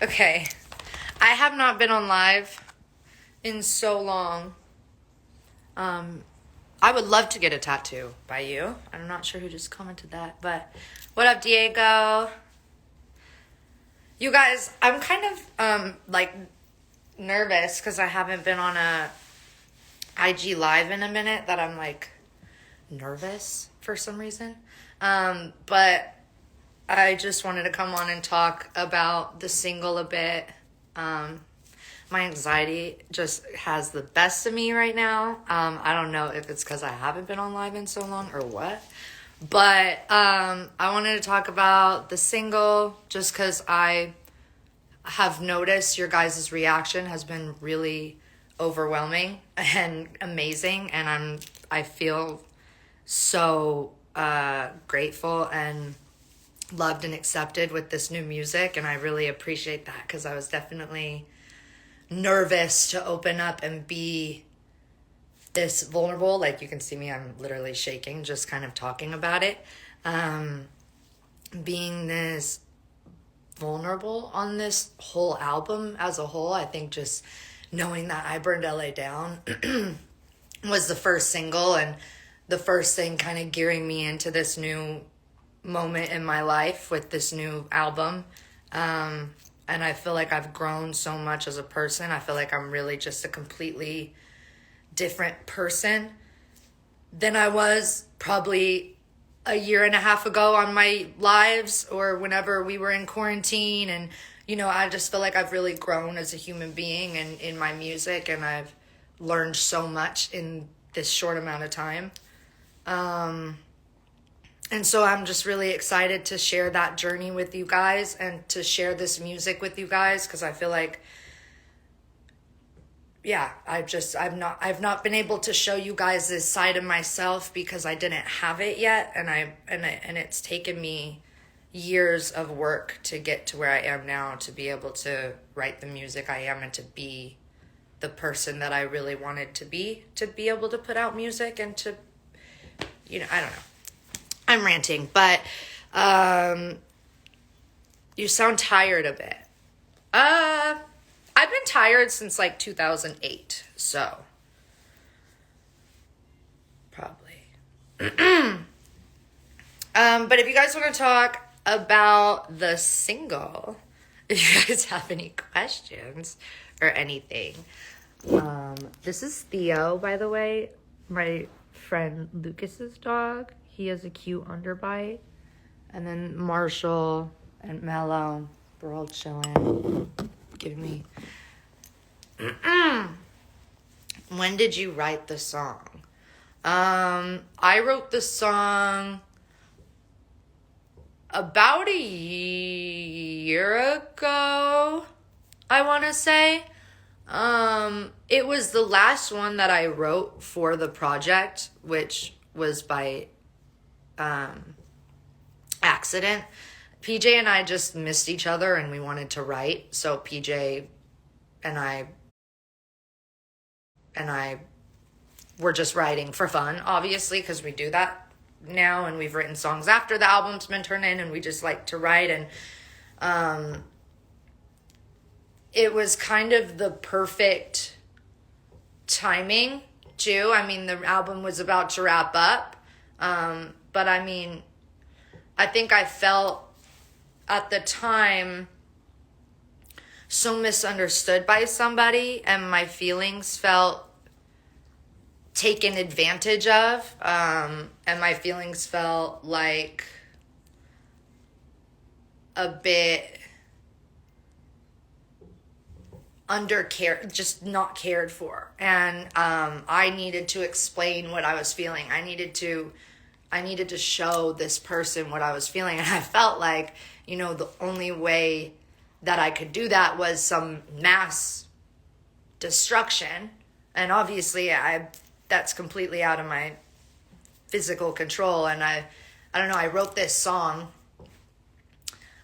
Okay. I have not been on live in so long. I would love to get a tattoo by you. I'm not sure who just commented that, but what up, Diego? You guys, I'm kind of like nervous because I haven't been on a IG live in a minute that I'm like nervous for some reason. But I just wanted to come on and talk about the single a bit. My anxiety just has the best of me right now. I don't know if it's because I haven't been on live in so long or what. But I wanted to talk about the single just because I have noticed your guys' reaction has been really overwhelming and amazing. And I feel so grateful and loved and accepted with this new music. And I really appreciate that because I was definitely nervous to open up and be this vulnerable. Like you can see me, I'm literally shaking just kind of talking about it. Being this vulnerable on this whole album as a whole, I think just knowing that I Burned LA Down was the first single and the first thing kind of gearing me into this new moment in my life with this new album. And I feel like I've grown so much as a person. I feel like I'm really just a completely different person than I was probably a year and a half ago on my lives or whenever we were in quarantine. And, you know, I just feel like I've really grown as a human being and in my music. And I've learned so much in this short amount of time. And so I'm just really excited to share that journey with you guys and to share this music with you guys because I feel like, yeah, I've not been able to show you guys this side of myself because I didn't have it yet, and it's taken me years of work to get to where I am now to be able to write the music I am and to be the person that I really wanted to be able to put out music and to, you know, I don't know. I'm ranting, but you sound tired a bit. I've been tired since like 2008, so probably. But if you guys want to talk about the single, if you guys have any questions or anything, this is Theo, by the way, my friend Lucas's dog. He has a cute underbite. And then Marshall and Mello, we're all chilling. Give me. When did you write the song? I wrote the song about a year ago, I want to say. It was the last one that I wrote for the project, which was by accident. PJ and I just missed each other and we wanted to write. So PJ and I were just writing for fun, obviously, because we do that now and we've written songs after the album's been turned in and we just like to write. And it was kind of the perfect timing too. I mean, the album was about to wrap up. But I mean, I think I felt at the time so misunderstood by somebody and my feelings felt taken advantage of. And my feelings felt like a bit undercared, just not cared for. And I needed to explain what I was feeling. I needed to show this person what I was feeling. And I felt like, you know, the only way that I could do that was some mass destruction. And obviously that's completely out of my physical control. And I don't know, I wrote this song.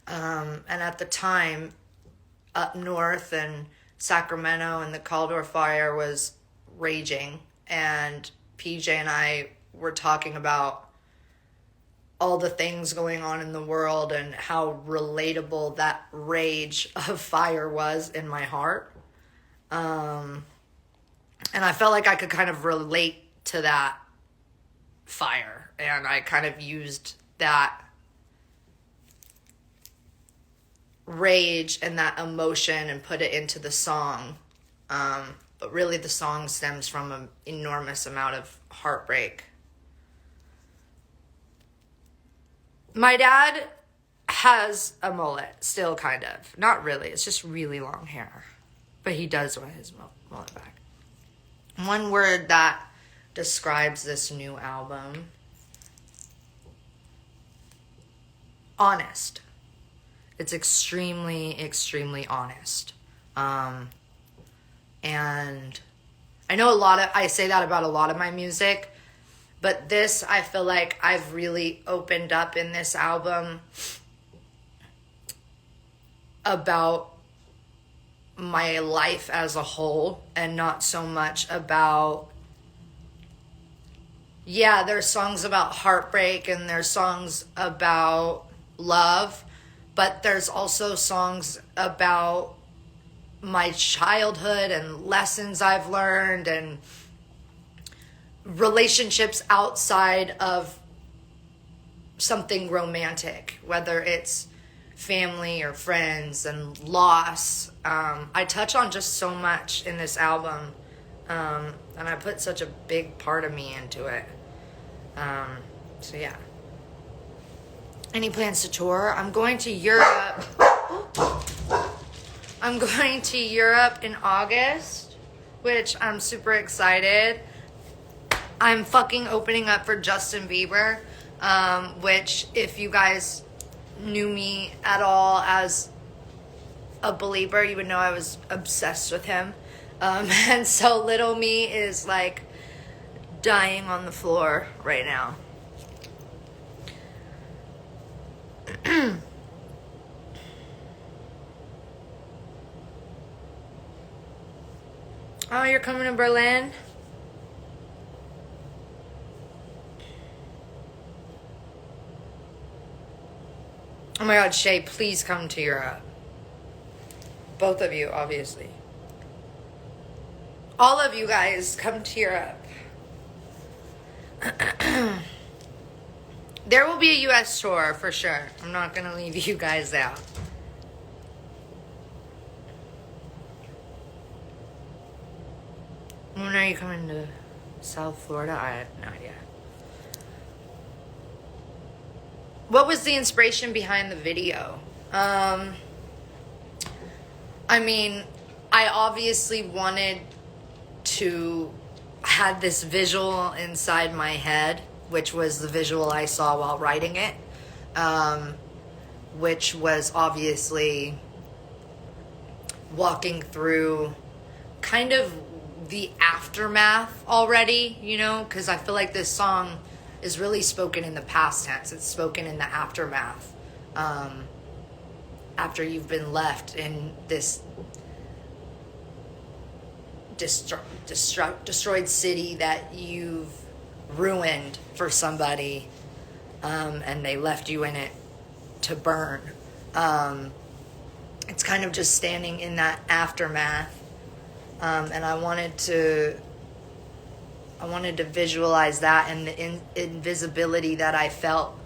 And at the time up north and Sacramento and the Caldor fire was raging. And PJ and I were talking about all the things going on in the world and how relatable that rage of fire was in my heart. And I felt like I could kind of relate to that fire, and I kind of used that rage and that emotion and put it into the song. But really the song stems from an enormous amount of heartbreak. My dad has a mullet, still kind of. Not really, it's just really long hair. But he does want his mullet back. One word that describes this new album: honest. It's extremely, extremely honest. And I know I say that about a lot of my music, but this, I feel like I've really opened up in this album about my life as a whole, and not so much about, there's songs about heartbreak and there's songs about love, but there's also songs about my childhood and lessons I've learned and relationships outside of something romantic, whether it's family or friends and loss. I touch on just so much in this album, and I put such a big part of me into it. So yeah. Any plans to tour? I'm going to Europe. I'm going to Europe in August, which I'm super excited. I'm fucking opening up for Justin Bieber, which, if you guys knew me at all as a believer, you would know I was obsessed with him. And so little me is like dying on the floor right now. Oh, you're coming to Berlin? Oh my God, Shay, please come to Europe. Both of you, obviously. All of you guys, come to Europe. There will be a US tour for sure. I'm not going to leave you guys out. When are you coming to South Florida? I have no idea. What was the inspiration behind the video? I mean, I obviously wanted to have this visual inside my head, which was the visual I saw while writing it, which was obviously walking through kind of the aftermath already, you know, because I feel like this song is really spoken in the past tense. It's spoken in the aftermath. After you've been left in this destroyed city that you've ruined for somebody, and they left you in it to burn. It's kind of just standing in that aftermath. And I wanted to visualize that and the invisibility that I felt,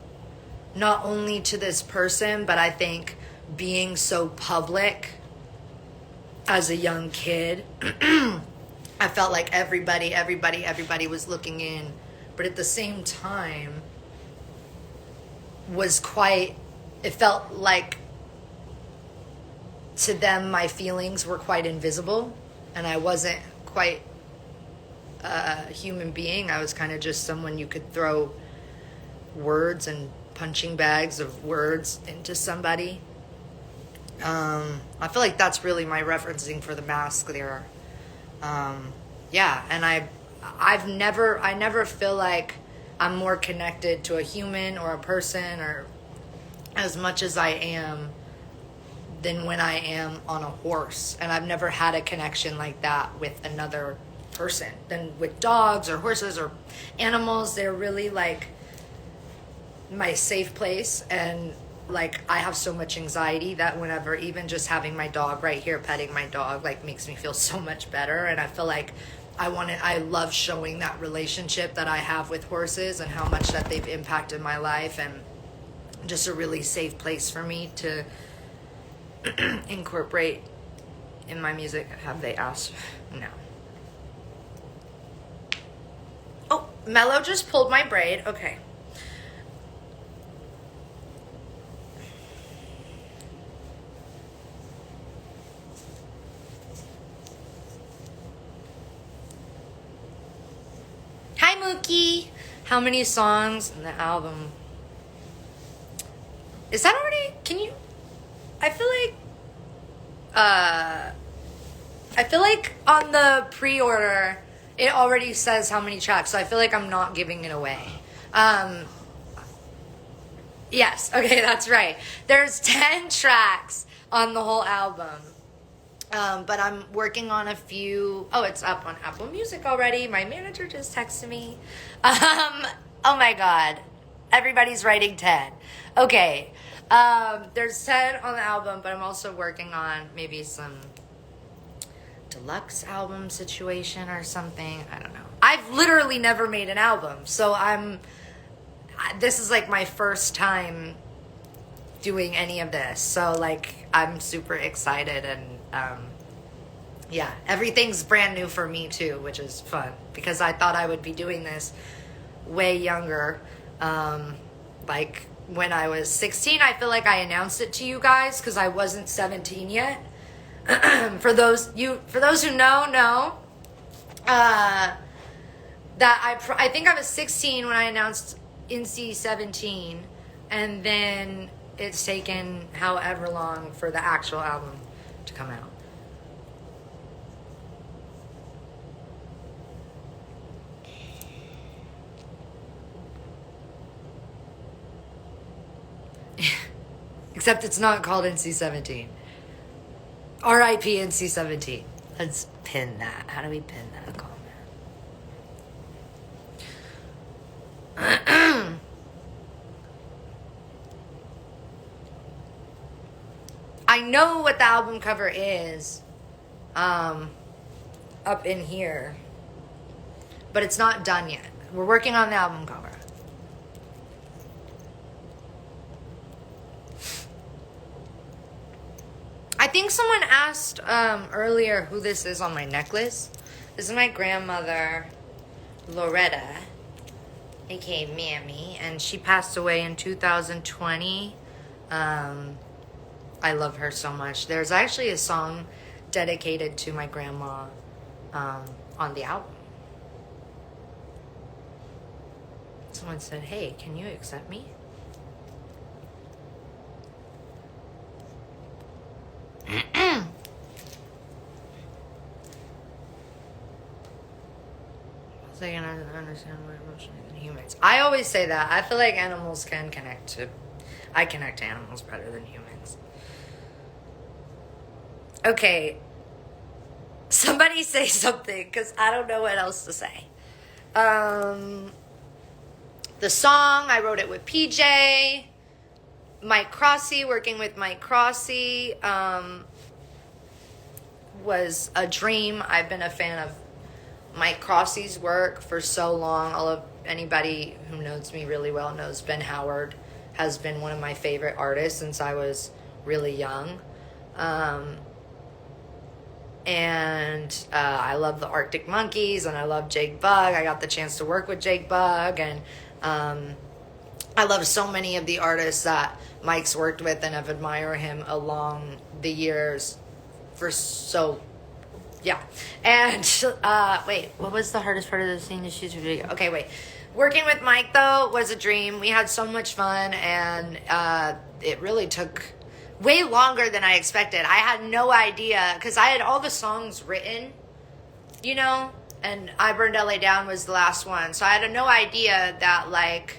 not only to this person, but I think being so public as a young kid. I felt like everybody was looking in, but at the same time it felt like to them my feelings were quite invisible, and I wasn't quite a human being. I was kind of just someone you could throw words and punching bags of words into somebody. I feel like that's really my referencing for the mask there. And I never feel like I'm more connected to a human or a person or as much as I am than when I am on a horse. And I've never had a connection like that with another person. Than with dogs or horses or animals. They're really like, my safe place, and like I have so much anxiety that whenever even just having my dog right here petting my dog like makes me feel so much better. And I feel like I love showing that relationship that I have with horses and how much that they've impacted my life, and just a really safe place for me to incorporate in my music. Have they asked? No. Oh, Mello just pulled my braid. Okay. Hi, Mookie. How many songs in the album? Is that already? Can you? I feel like on the pre-order it already says how many tracks, so I feel like I'm not giving it away. Yes, okay, that's right. There's 10 tracks on the whole album. But I'm working on a few. Oh, it's up on Apple Music already. My manager just texted me. Oh my God. Everybody's writing 10. Okay. There's 10 on the album, but I'm also working on maybe some deluxe album situation or something. I don't know. I've literally never made an album, so this is like my first time doing any of this. So like I'm super excited, and yeah, everything's brand new for me too, which is fun because I thought I would be doing this way younger. Like when I was 16, I feel like I announced it to you guys because I wasn't 17 yet. For those who know, that I think I was 16 when I announced NC 17, and then it's taken however long for the actual album to come out. Except it's not called NC-17. R.I.P. NC-17. Let's pin that. How do we pin that comment? I know what the album cover is up in here, but it's not done yet. We're working on the album cover. I think someone asked earlier who this is on my necklace. This is my grandmother, Loretta, aka Mammy, and she passed away in 2020. I love her so much. There's actually a song dedicated to my grandma on the album. Someone said, "Hey, can you accept me?" They can understand my emotions than humans. I always say that. I feel like animals can connect to... I connect to animals better than humans. Okay. Somebody say something, because I don't know what else to say. The song, I wrote it with PJ. Mike Crossy, working with Mike Crossy, was a dream. I've been a fan of Mike Crossy's work for so long. Anybody who knows me really well knows Ben Howard has been one of my favorite artists since I was really young. And I love the Arctic Monkeys, and I love Jake Bugg. I got the chance to work with Jake Bugg, and I love so many of the artists that Mike's worked with, and I've admired him along the years yeah. And wait, what was the hardest part of the scene to shoot a video? Okay, wait. Working with Mike, though, was a dream. We had so much fun, and it really took way longer than I expected. I had no idea, because I had all the songs written, you know, and I Burned LA Down was the last one. So I had no idea that, like,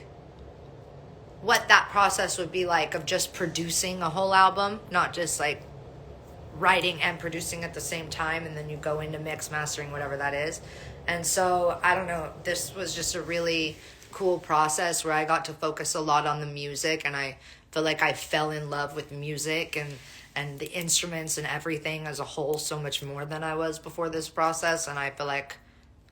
what that process would be like of just producing a whole album, not just, like, writing and producing at the same time, and then you go into mix, mastering, whatever that is. And so, I don't know, this was just a really cool process where I got to focus a lot on the music, and I feel like I fell in love with music and the instruments and everything as a whole so much more than I was before this process. And I feel like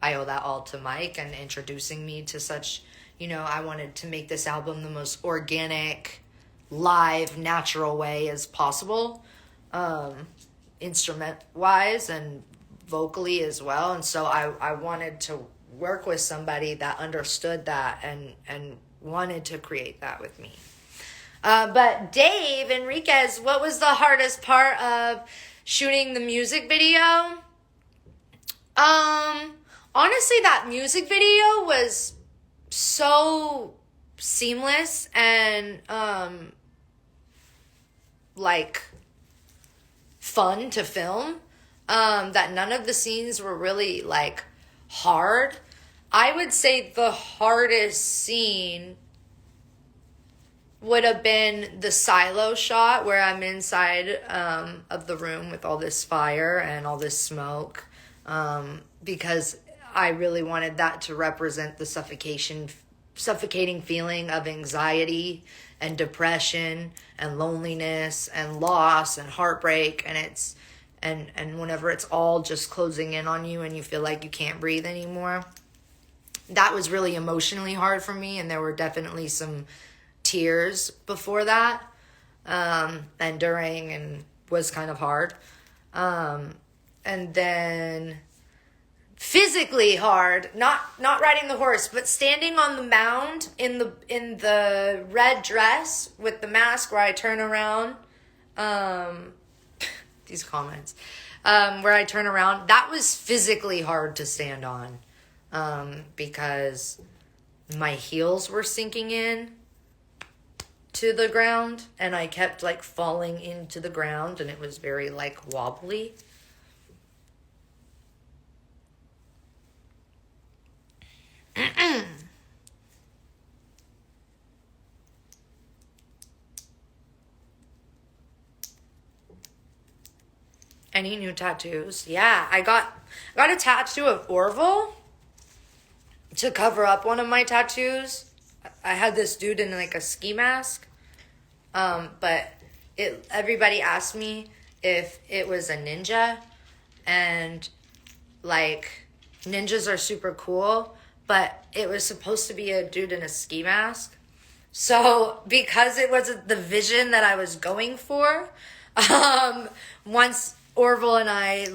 I owe that all to Mike and introducing me to such, I wanted to make this album the most organic, live, natural way as possible, instrument wise and vocally as well. And so I wanted to work with somebody that understood that and wanted to create that with me. But Dave Enriquez, what was the hardest part of shooting the music video? Honestly, that music video was so seamless and, fun to film, that none of the scenes were really, hard. I would say the hardest scene would have been the silo shot where I'm inside of the room with all this fire and all this smoke, because I really wanted that to represent the suffocating feeling of anxiety and depression and loneliness and loss and heartbreak, and whenever it's all just closing in on you and you feel like you can't breathe anymore. That was really emotionally hard for me, and there were definitely some tears before that, and during, and was kind of hard. And then physically hard, not riding the horse, but standing on the mound in the red dress with the mask where I turn around, these comments, where I turn around, that was physically hard to stand on, because my heels were sinking in to the ground, and I kept falling into the ground, and it was very wobbly. Any new tattoos? Yeah, I got a tattoo of Orville to cover up one of my tattoos. I had this dude in a ski mask, but everybody asked me if it was a ninja, and ninjas are super cool, but it was supposed to be a dude in a ski mask. So because it wasn't the vision that I was going for, once Orville and I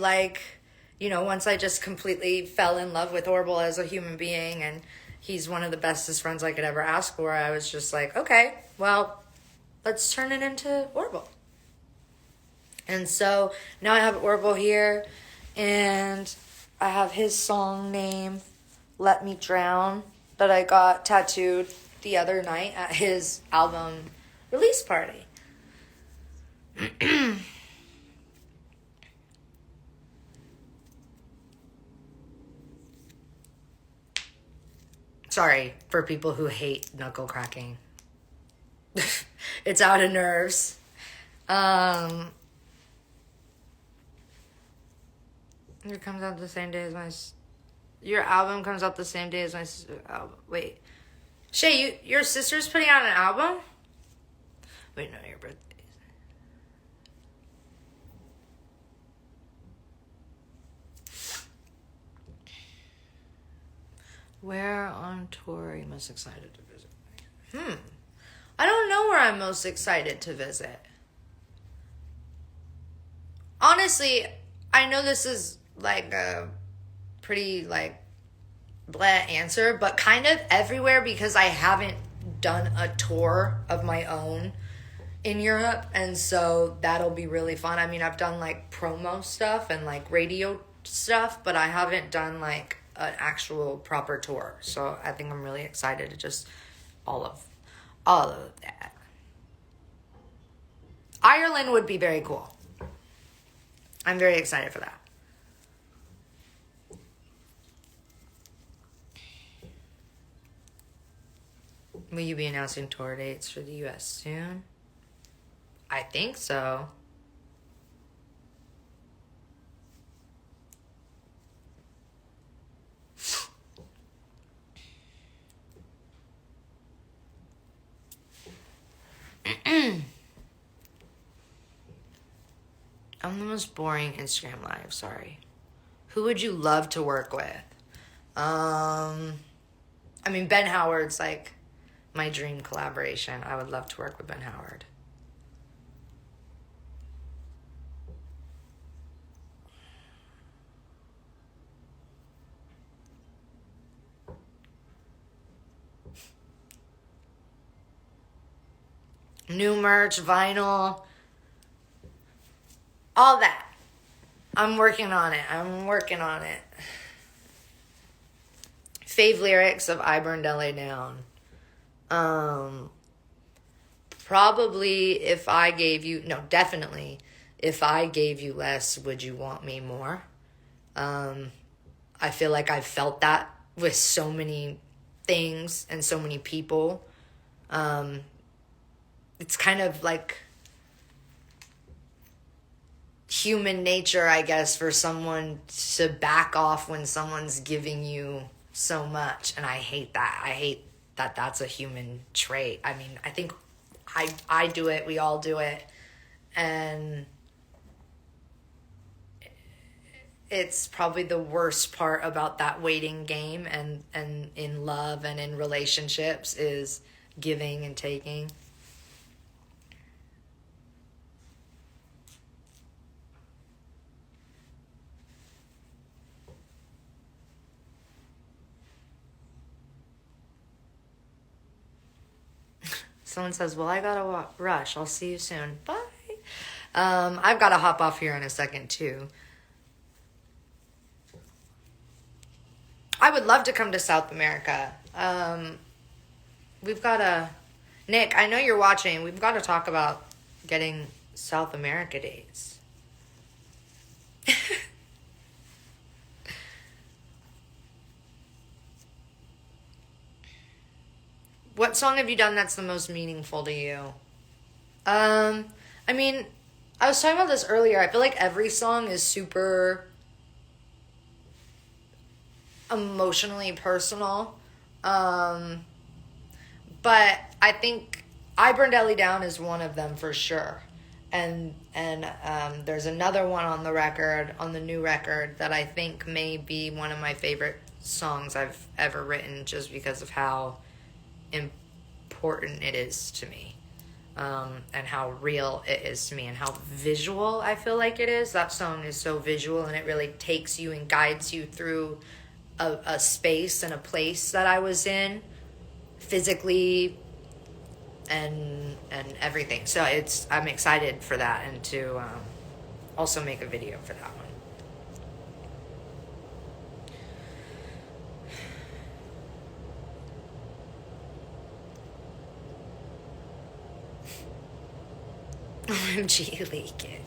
once I just completely fell in love with Orville as a human being, and he's one of the bestest friends I could ever ask for, I was just okay, well, let's turn it into Orville. And so now I have Orville here, and I have his song name, Let Me Drown, that I got tattooed the other night at his album release party. Sorry for people who hate knuckle cracking. It's out of nerves. It comes out the same day as my... Your album comes out the same day as my album. Wait. Shay, your sister's putting out an album? Wait, no, your birthday. Where on tour are you most excited to visit? I don't know where I'm most excited to visit. Honestly, I know this is a pretty bland answer, but kind of everywhere, because I haven't done a tour of my own in Europe, and so that'll be really fun. I mean, I've done promo stuff and radio stuff, but I haven't done an actual proper tour. So I think I'm really excited to just all of that. Ireland would be very cool. I'm very excited for that. Will you be announcing tour dates for the US soon? I think so. I'm the most boring Instagram live, sorry. Who would you love to work with? I mean, Ben Howard's like my dream collaboration. I would love to work with Ben Howard. New merch, vinyl, all that. I'm working on it. Fave lyrics of I Burned LA Down. Probably definitely, if I gave you less, would you want me more? I feel like I've felt that with so many things and so many people. It's kind of like human nature, I guess, for someone to back off when someone's giving you so much. And I hate that. I hate that that's a human trait. I mean, I think I do it. We all do it. And it's probably the worst part about that waiting game and in love and in relationships is giving and taking. Someone says, well, I gotta rush. I'll see you soon. Bye. I've got to hop off here in a second, too. I would love to come to South America. We've got to... Nick, I know you're watching. We've got to talk about getting South America dates. What song have you done that's the most meaningful to you? I mean, I was talking about this earlier. I feel like every song is super emotionally personal. But I think I Burned Ellie Down is one of them for sure. And there's another one on the new record, that I think may be one of my favorite songs I've ever written, just because of how important it is to me, and how real it is to me, and how visual I feel like it is. That song is so visual, and it really takes you and guides you through a space and a place that I was in, physically and everything. So I'm excited for that, and to also make a video for that one. OMG, leak it.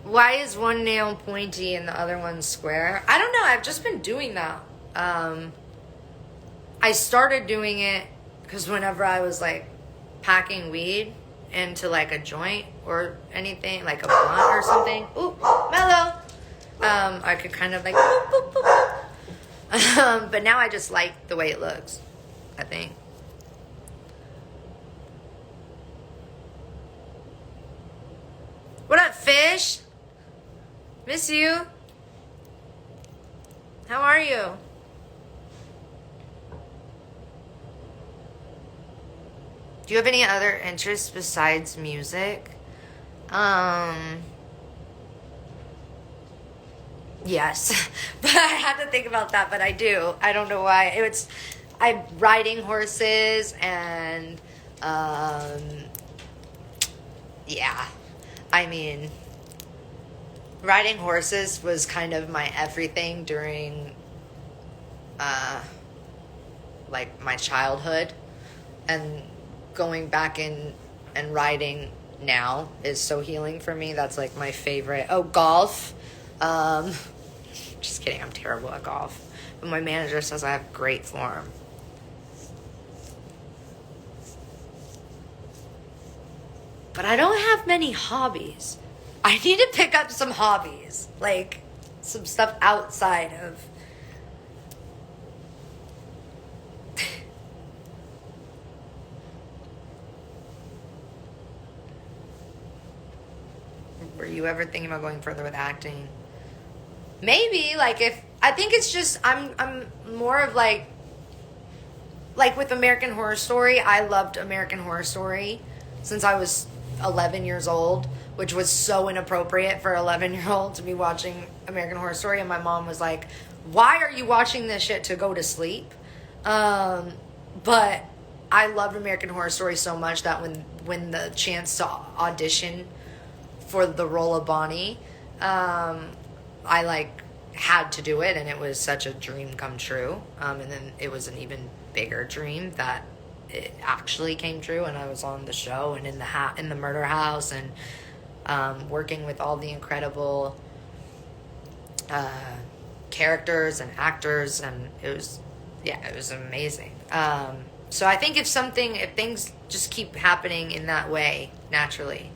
Why is one nail pointy and the other one square? I don't know. I've just been doing that. I started doing it because whenever I was like packing weed into like a joint or anything, like a blunt or something. Ooh, mellow. I could kind of like boop, boop, boop, boop. But now I just like the way it looks, I think. What up, fish? Miss you. How are you? Do you have any other interests besides music? Yes. But I had to think about that, but I do. I don't know why. I'm riding horses and yeah. I mean, riding horses was kind of my everything during like my childhood, and going back in and riding now is so healing for me. That's like my favorite. Oh, golf. Just kidding, I'm terrible at golf. But my manager says I have great form. But I don't have many hobbies. I need to pick up some hobbies. Like, some stuff outside of... Were you ever thinking about going further with acting? Maybe, like, if... I think it's just... I'm more of, like with American Horror Story. I loved American Horror Story since I was 11 years old, which was so inappropriate for an 11-year-old to be watching American Horror Story. And my mom was like, why are you watching this shit to go to sleep? But I loved American Horror Story so much that when the chance to audition for the role of Bonnie, I like had to do it, and it was such a dream come true. And then it was an even bigger dream that it actually came true, and I was on the show and in the murder house, and working with all the incredible characters and actors, and it was amazing. So I think if things just keep happening in that way naturally.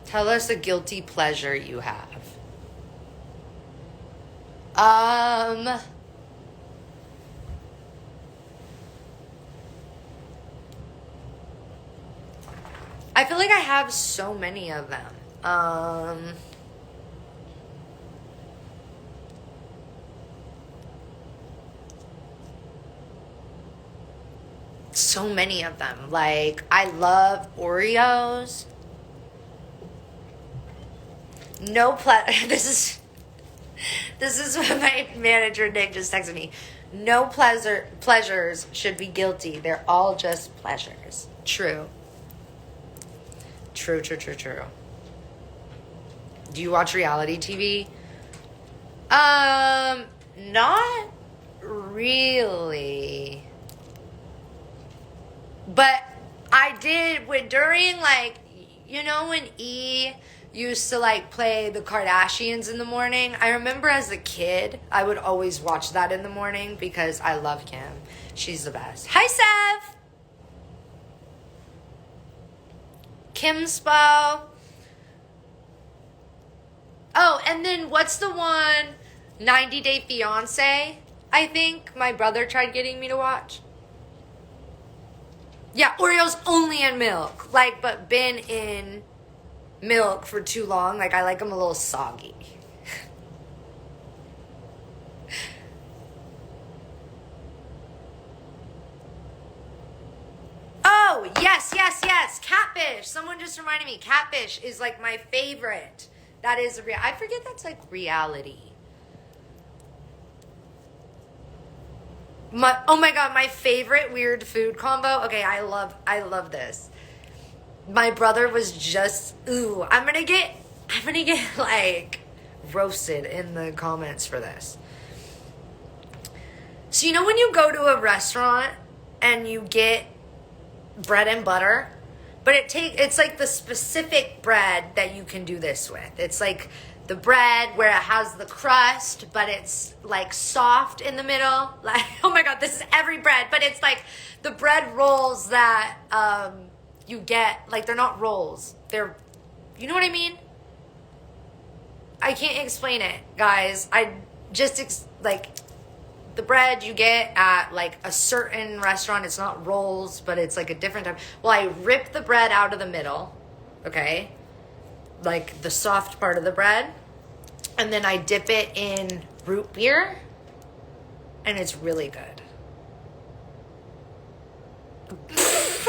Tell us a guilty pleasure you have. I feel like I have so many of them. So many of them. Like, I love Oreos. This is what my manager Nick just texted me. No pleasures should be guilty. They're all just pleasures. True. True. Do you watch reality TV? Not really. But I did during, like, you know, when E used to like play the Kardashians in the morning. I remember as a kid, I would always watch that in the morning because I love Kim. She's the best. Hi, Sev! Kim Spo. Oh, and then what's the one? 90 Day Fiancé, I think my brother tried getting me to watch. Yeah, Oreos only in milk. Like, but been in milk for too long. Like, I like them a little soggy. Oh, yes. Catfish. Someone just reminded me. Catfish is like my favorite. That is I forget that's like reality. Oh my god, my favorite weird food combo. Okay, I love this. My brother was just, I'm gonna get like roasted in the comments for this. So you know when you go to a restaurant and you get bread and butter, but it's like the specific bread that you can do this with. It's like the bread where it has the crust, but it's like soft in the middle. Like, oh my god, this is every bread, but it's like the bread rolls that you get, like, they're not rolls. They're, you know what I mean? I can't explain it, guys. I just, like, the bread you get at, like, a certain restaurant, it's not rolls, but it's, like, a different type. Well, I rip the bread out of the middle, okay? Like, the soft part of the bread. And then I dip it in root beer. And it's really good.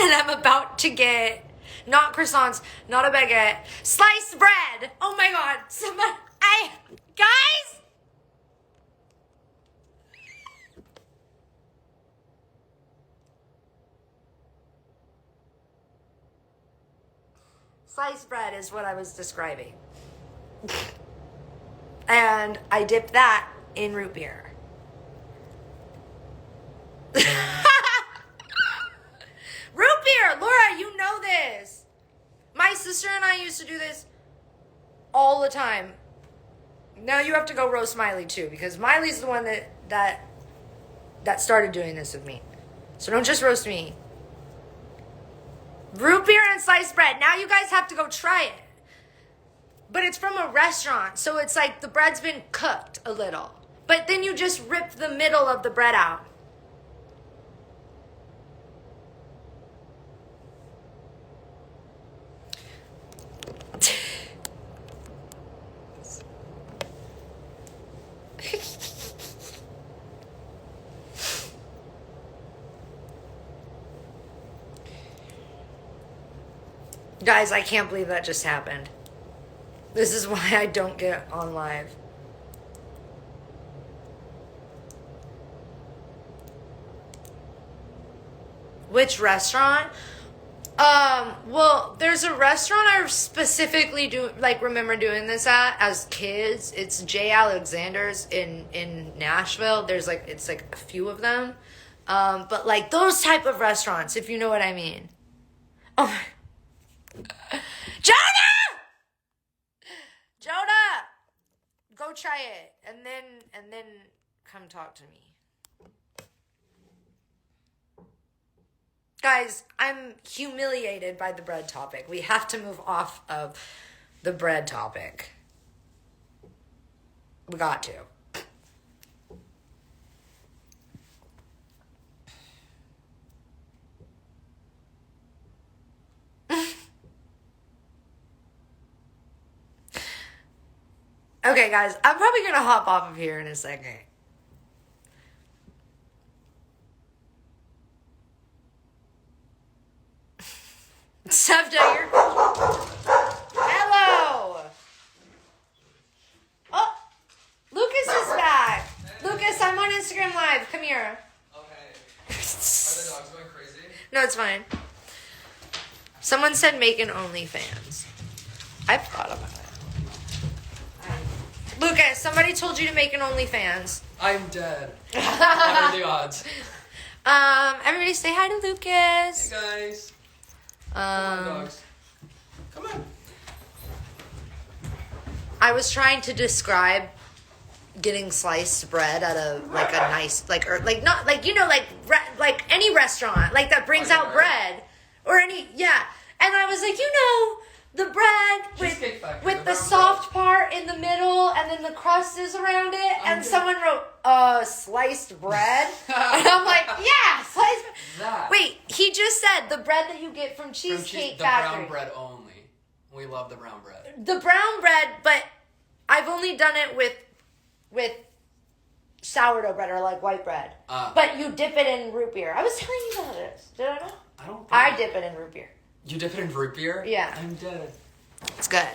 And I'm about to get, not croissants, not a baguette, sliced bread. Oh my god. Guys. Sliced bread is what I was describing. And I dip that in root beer. Root beer! Laura, you know this. My sister and I used to do this all the time. Now you have to go roast Miley too, because Miley's the one that started doing this with me. So don't just roast me. Root beer and sliced bread. Now you guys have to go try it. But it's from a restaurant, so it's like the bread's been cooked a little. But then you just rip the middle of the bread out. Guys, I can't believe that just happened. This is why I don't get on live. Which restaurant? Well, there's a restaurant I specifically remember doing this at as kids. It's J. Alexander's in Nashville. It's a few of them. But like those type of restaurants, if you know what I mean. Oh, Jonah, go try it, and then come talk to me. Guys, I'm humiliated by the bread topic. We have to move off of the bread topic. We got to. Okay, guys, I'm probably going to hop off of here in a second. Sevda, you're... Hello! Oh, Lucas is back. Hey. Lucas, I'm on Instagram Live. Come here. Okay. Are the dogs going crazy? No, it's fine. Someone said make an OnlyFans. I've thought about it. Lucas, somebody told you to make an OnlyFans. I'm dead. What are the odds? Everybody say hi to Lucas. Hey guys. Come on, dogs. Come on. I was trying to describe getting sliced bread at a nice like any restaurant like that brings out bread or any and I was like the bread with the soft part in the middle and then the crust is around it and someone wrote sliced bread and I'm like sliced bread. Wait, he just said the bread that you get from Cheesecake Factory. The brown bread only. We love the brown bread. The brown bread, but I've only done it with sourdough bread or like white bread. But you dip it in root beer. I was telling you about this. Did I not? I don't think I dip it in root beer. You dip it in root beer? Yeah. I'm dead. It's good.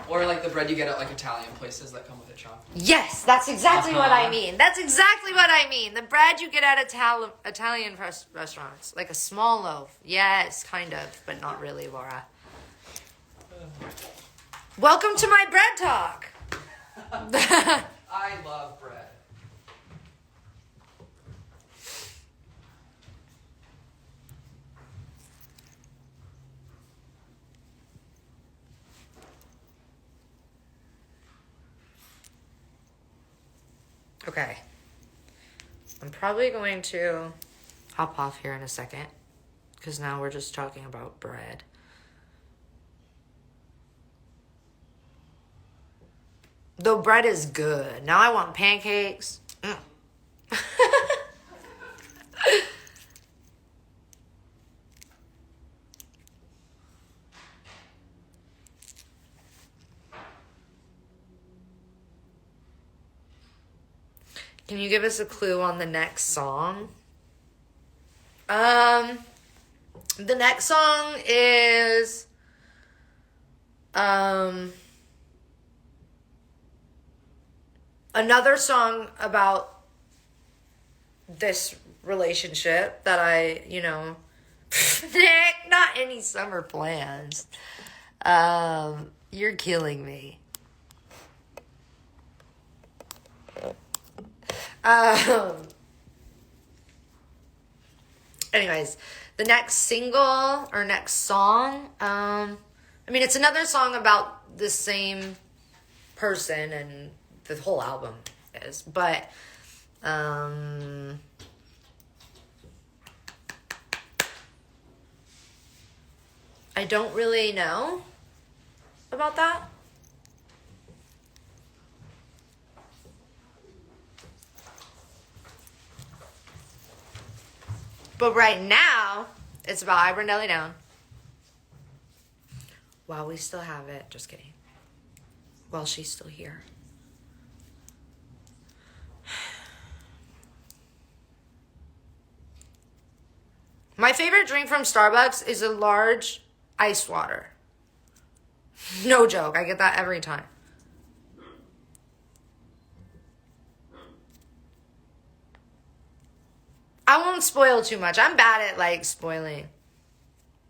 Or like the bread you get at like Italian places that come with a chocolate. Yes, that's exactly what I mean. That's exactly what I mean. The bread you get at Italian restaurants. Like a small loaf. Yes, kind of, but not really, Laura. Welcome to my bread talk. I love bread. Okay. I'm probably going to hop off here in a second because now we're just talking about bread. Though bread is good. Now I want pancakes. Can you give us a clue on the next song? The next song is another song about this relationship that I, Nick, not any summer plans. You're killing me. Anyways, the next single or next song, I mean, it's another song about the same person, and the whole album is, but, I don't really know about that. But right now, it's about I Burn Deli Down. While we still have it. Just kidding. While she's still here. My favorite drink from Starbucks is a large iced water. No joke. I get that every time. I won't spoil too much. I'm bad at, like, spoiling.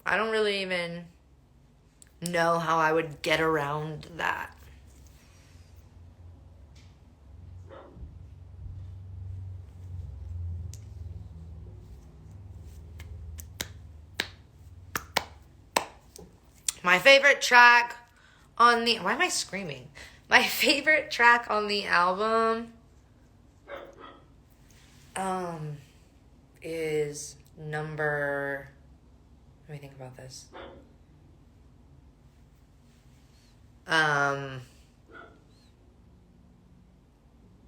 I don't really even know how I would get around that. My favorite track on the... Why am I screaming? My favorite track on the album is number... Let me think about this.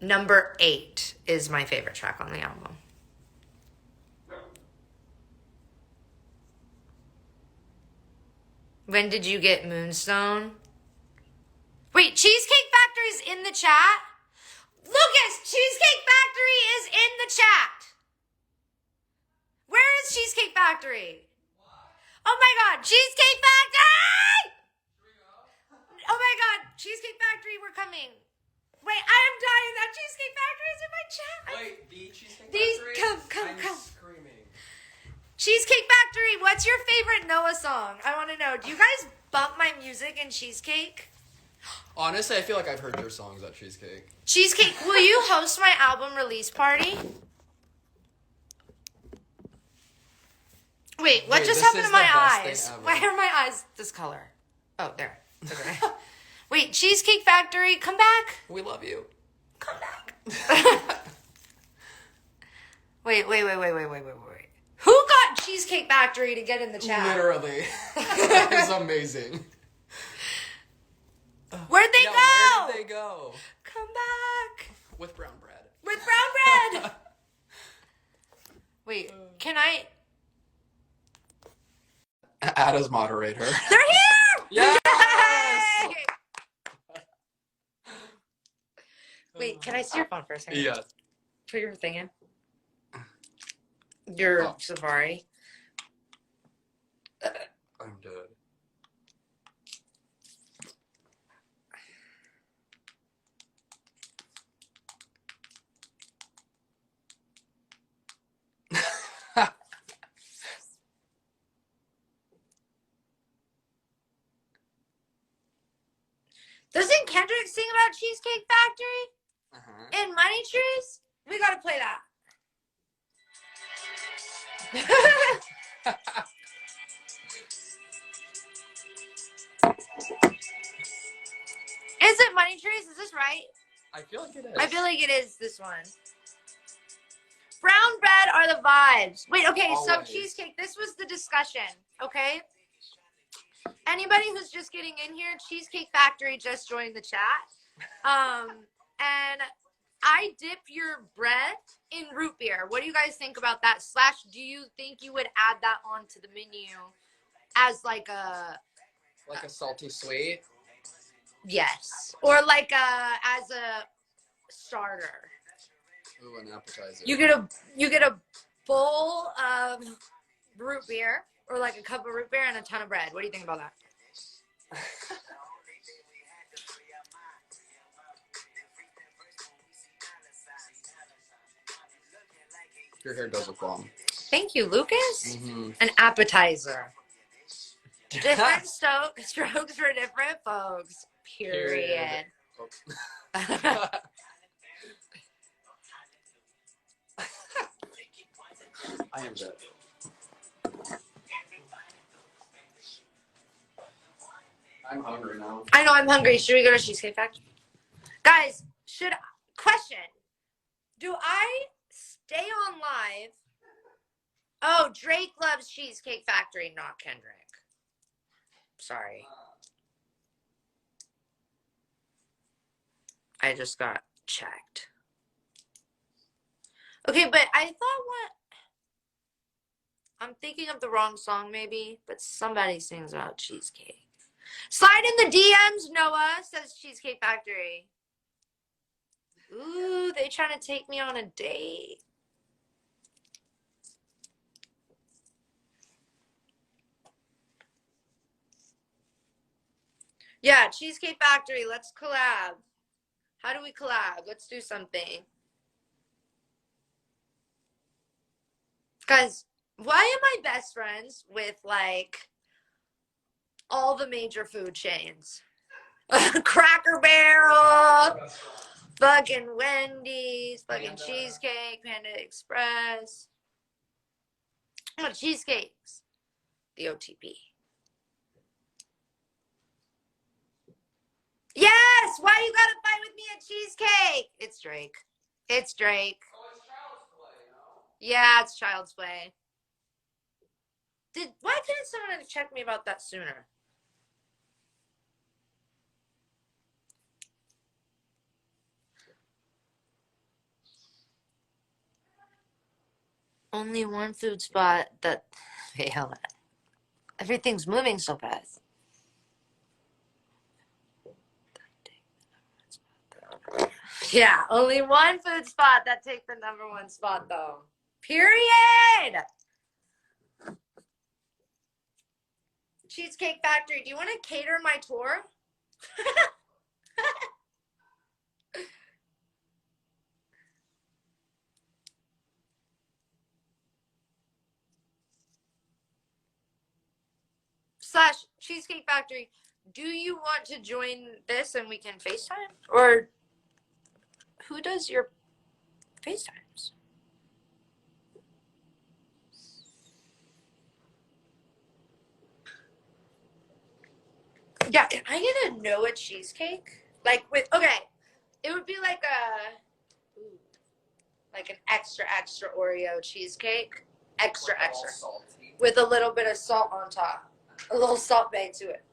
Number 8 is my favorite track on the album. When did you get Moonstone? Wait, Cheesecake Factory's in the chat? Lucas, Cheesecake Factory is in the chat. Where is Cheesecake Factory? Oh my God, Cheesecake Factory! Oh my God, Cheesecake Factory, we're coming. Wait, I am dying that Cheesecake Factory is in my chat. Wait, the Cheesecake Factory? Come. I'm screaming. Cheesecake Factory, what's your favorite Noah song? I want to know. Do you guys bump my music in Cheesecake? Honestly, I feel like I've heard your songs at Cheesecake. Cheesecake, will you host my album release party? Wait, what just happened to my eyes? Why are my eyes this color? Oh, there. Okay. Wait, Cheesecake Factory, come back. We love you. Come back. Wait. Who got Cheesecake Factory to get in the chat? Literally. It's amazing. Where'd they go? Where did they go? Come back. With brown bread. With brown bread. Wait, can I... Add as moderator. They're here! Yes! Yay! Wait, can I see your phone for a second? Yes. Put your thing in. Your Safari. I'm dead. Doesn't Kendrick sing about Cheesecake Factory? Uh-huh. In Money Trees? We gotta play that. Is it Money Trees? Is this right? I feel like it is. I feel like it is this one. Brown bread are the vibes. Wait, okay, so Always. Cheesecake, this was the discussion, okay? Anybody who's just getting in here, Cheesecake Factory just joined the chat. And I dip your bread in root beer. What do you guys think about that? / do you think you would add that onto the menu as like a... Like a salty sweet? Yes. Or like as a starter. Ooh, an appetizer. You get a bowl of root beer, or like a cup of root beer and a ton of bread. What do you think about that? Your hair does look bomb. Thank you, Lucas. Mm-hmm. An appetizer. Different strokes for different folks. Period. I am dead. I'm hungry now. I know I'm hungry. Should we go to Cheesecake Factory? Guys, question. Do I stay on live? Oh, Drake loves Cheesecake Factory, not Kendrick. Sorry. I just got checked. Okay, but I thought I'm thinking of the wrong song maybe, but somebody sings about cheesecake. Slide in the DMs, Noah, says Cheesecake Factory. Ooh, they trying to take me on a date. Yeah, Cheesecake Factory, let's collab. How do we collab? Let's do something. Guys, why am I best friends with like all the major food chains? Cracker Barrel, fucking Wendy's, fucking Cheesecake, Panda Express. Oh, cheesecakes. The OTP. Yes! Why you gotta fight with me at Cheesecake? It's Drake. It's Drake. Oh, it's Child's Play, no? Yeah, it's Child's Play. Why couldn't someone have checked me about that sooner? Only one food spot that. Wait, hold on. Everything's moving so fast. Yeah, only one food spot that takes the #1 spot, though. Period. Cheesecake Factory, do you want to cater my tour? / Cheesecake Factory, do you want to join this and we can FaceTime? Or who does your FaceTimes? Yeah, am I gonna know a cheesecake? Like okay, it would be like an extra Oreo cheesecake. Extra. With a little bit of salt on top. A little salt bay to it.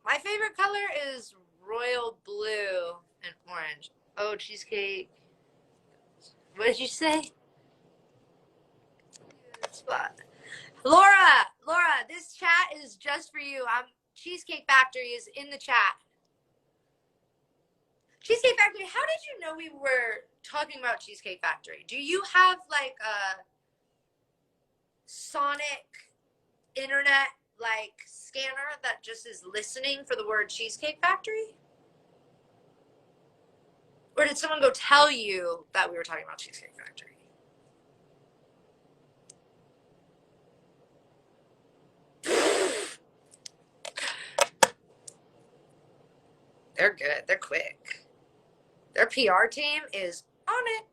My favorite color is royal blue and orange. Oh, cheesecake. What did you say? Spot. Laura, this chat is just for you. Cheesecake Factory is in the chat. Cheesecake Factory, how did you know we were talking about Cheesecake Factory? Do you have like a sonic internet like scanner that just is listening for the word Cheesecake Factory? Or did someone go tell you that we were talking about Cheesecake Factory? They're good. They're quick. Their PR team is on it.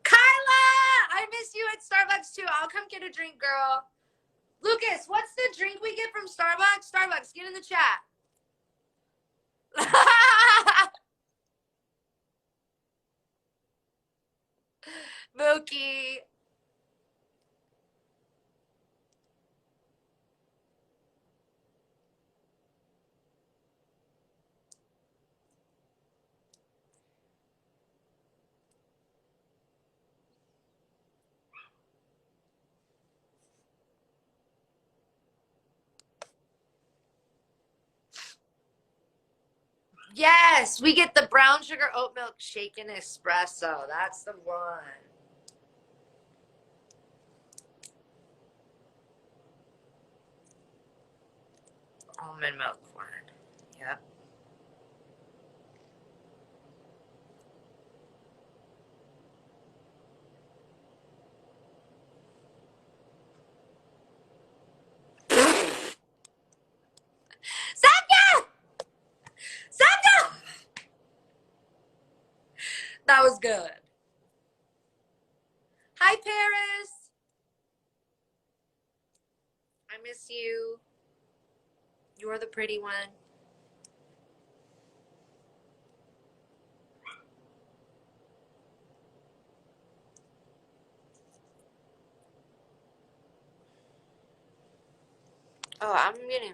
Kyla! I miss you at Starbucks too. I'll come get a drink, girl. Lucas, what's the drink we get from Starbucks? Starbucks, get in the chat. Mookie. Yes, we get the brown sugar oat milk shaken espresso. That's the one. Almond milk one. Yep. Sanya! Sanya! That was good. Hi, Paris. I miss you. You're the pretty one. Oh, I'm getting...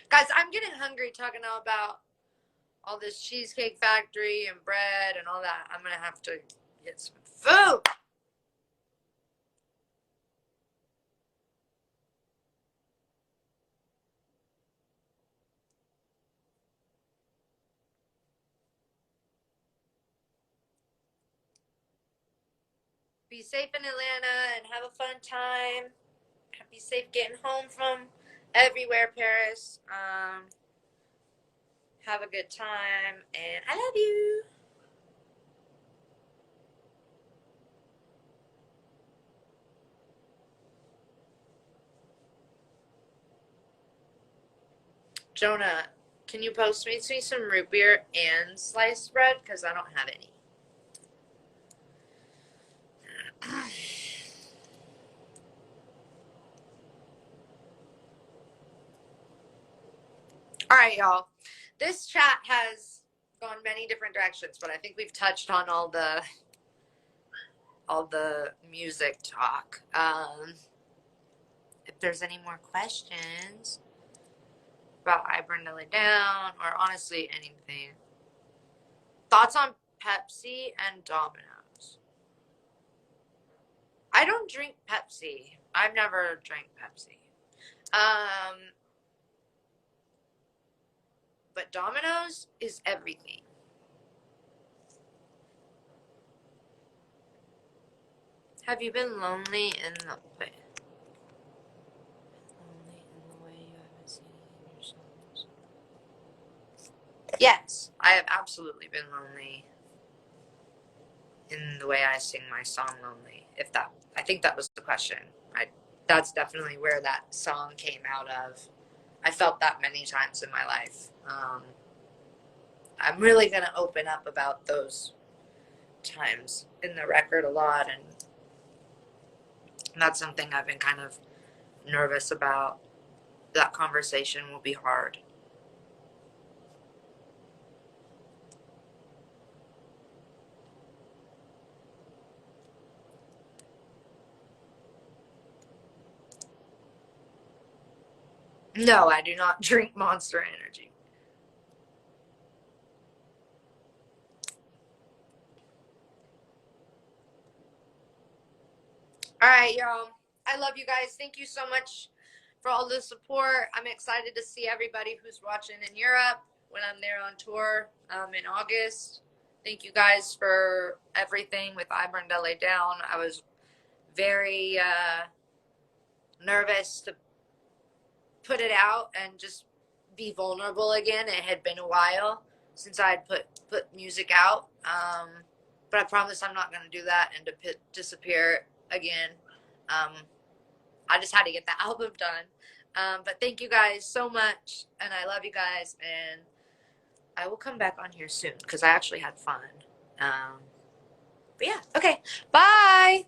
Guys, I'm getting hungry talking about all this Cheesecake Factory and bread and all that. I'm going to have to get some food. Be safe in Atlanta and have a fun time. Be safe getting home from everywhere, Paris. Have a good time, and I love you. Jonah, can you post me some root beer and sliced bread? Because I don't have any. All right, y'all. This chat has gone many different directions, but I think we've touched on all the music talk. If there's any more questions about I Burned LA Down, or honestly anything. Thoughts on Pepsi and Domino's? I don't drink Pepsi. I've never drank Pepsi. But Domino's is everything. Have you been lonely in the way? Lonely in the way you haven't seen it in your songs? Yes, I have absolutely been lonely in the way I sing my song "Lonely." I think that was the question. That's definitely where that song came out of. I felt that many times in my life. I'm really gonna open up about those times in the record a lot, and that's something I've been kind of nervous about. That conversation will be hard. No, I do not drink Monster Energy. All right, y'all. I love you guys. Thank you so much for all the support. I'm excited to see everybody who's watching in Europe when I'm there on tour in August. Thank you guys for everything with I Burned LA Down. I was very nervous to put it out and just be vulnerable again. It had been a while since I had put music out, but I promise I'm not going to do that and to disappear again. I just had to get the album done. But thank you guys so much, and I love you guys, and I will come back on here soon because I actually had fun. But yeah, okay, bye.